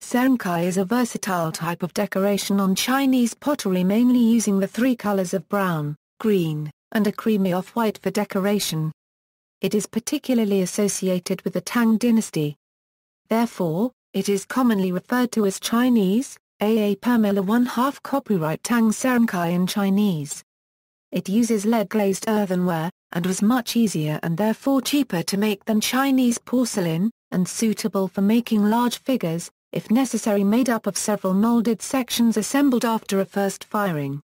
Sancai is a versatile type of decoration on Chinese pottery, mainly using the three colors of brown, green, and a creamy off-white for decoration. It is particularly associated with the Tang Dynasty. Therefore, it is commonly referred to as Chinese, A.A. Permilla 1/2 copyright Tang Sancai in Chinese. It uses lead-glazed earthenware, and was much easier and therefore cheaper to make than Chinese porcelain, and suitable for making large figures, if necessary, made up of several molded sections assembled after a first firing.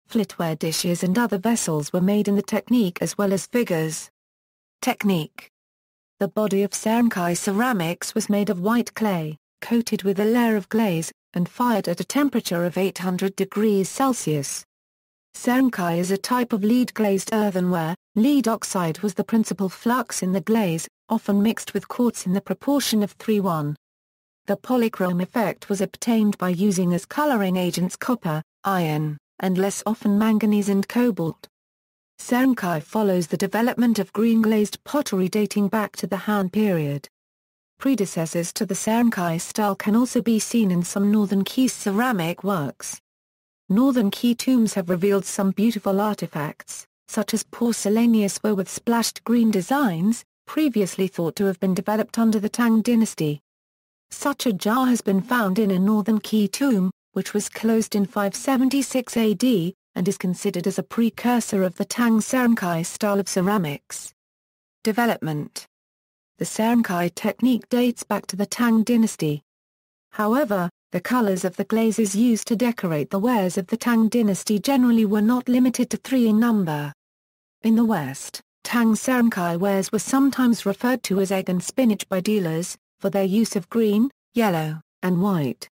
Flatware dishes and other vessels were made in the technique as well as figures. Technique. The body of Sancai ceramics was made of white clay, coated with a layer of glaze, and fired at a temperature of 800 degrees Celsius. Sancai is a type of lead-glazed earthenware. Lead oxide was the principal flux in the glaze, often mixed with quartz in the proportion of 3:1. The polychrome effect was obtained by using as coloring agents copper, iron, and less often manganese and cobalt. Sancai follows the development of green-glazed pottery dating back to the Han period. Predecessors to the Sancai style can also be seen in some northern Qi ceramic works. Northern Qi tombs have revealed some beautiful artifacts, such as porcelaneous ware with splashed green designs, previously thought to have been developed under the Tang Dynasty. Such a jar has been found in a northern Qi tomb, which was closed in 576 AD, and is considered as a precursor of the Tang Sancai style of ceramics. Development. The Sancai technique dates back to the Tang Dynasty. However, the colors of the glazes used to decorate the wares of the Tang Dynasty generally were not limited to 3 in number. In the West, Tang Sancai wares were sometimes referred to as egg and spinach by dealers, for their use of green, yellow, and white.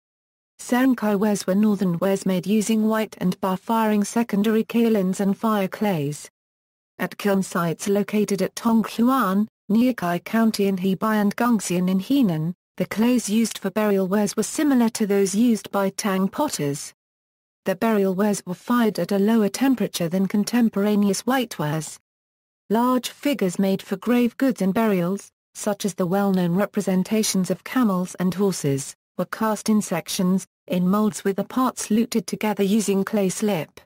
Sancai wares were northern wares made using white and bar-firing secondary kaolins and fire clays. At kiln sites located at Tonghuan, Niukai County in Hebei and Gongxian in Henan, the clays used for burial wares were similar to those used by Tang potters. The burial wares were fired at a lower temperature than contemporaneous whitewares. Large figures made for grave goods and burials, such as the well-known representations of camels and horses, were cast in sections, in molds with the parts luted together using clay slip.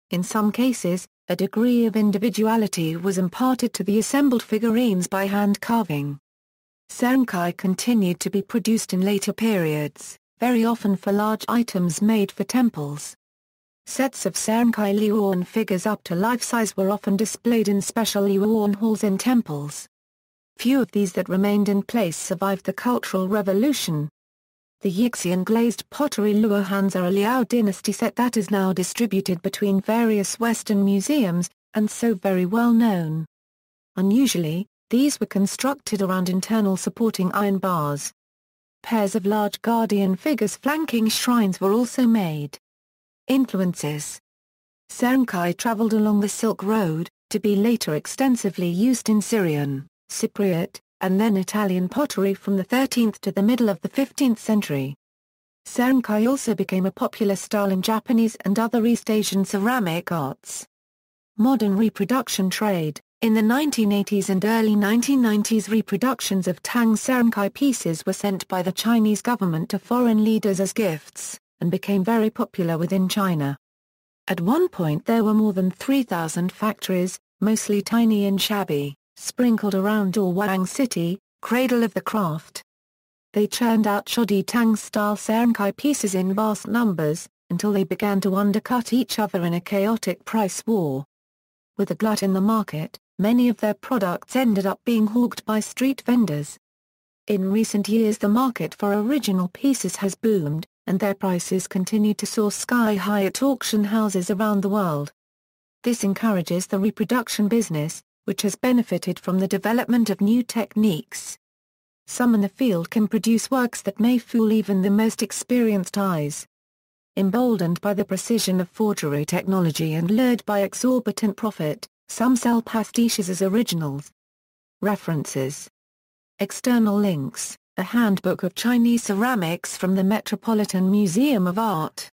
In some cases, a degree of individuality was imparted to the assembled figurines by hand carving. Sancai continued to be produced in later periods, very often for large items made for temples. Sets of Sancai Liuan figures up to life-size were often displayed in special Liuan halls in temples. Few of these that remained in place survived the Cultural Revolution. The Yixian glazed pottery Luohans are a Liao dynasty set that is now distributed between various Western museums, and so very well known. Unusually, these were constructed around internal supporting iron bars. Pairs of large guardian figures flanking shrines were also made. Influences. Sancai traveled along the Silk Road, to be later extensively used in Syrian, Cypriot, and then Italian pottery from the 13th to the middle of the 15th century. Sancai also became a popular style in Japanese and other East Asian ceramic arts. Modern reproduction trade. In the 1980s and early 1990s, reproductions of Tang Sancai pieces were sent by the Chinese government to foreign leaders as gifts, and became very popular within China. At one point there were more than 3,000 factories, mostly tiny and shabby, sprinkled around Dawang City, cradle of the craft. They churned out shoddy Tang-style Sancai pieces in vast numbers, until they began to undercut each other in a chaotic price war. With a glut in the market, many of their products ended up being hawked by street vendors. In recent years the market for original pieces has boomed, and their prices continue to soar sky-high at auction houses around the world. This encourages the reproduction business, which has benefited from the development of new techniques. Some in the field can produce works that may fool even the most experienced eyes. Emboldened by the precision of forgery technology and lured by exorbitant profit, some sell pastiches as originals. References. External links: A Handbook of Chinese Ceramics from the Metropolitan Museum of Art.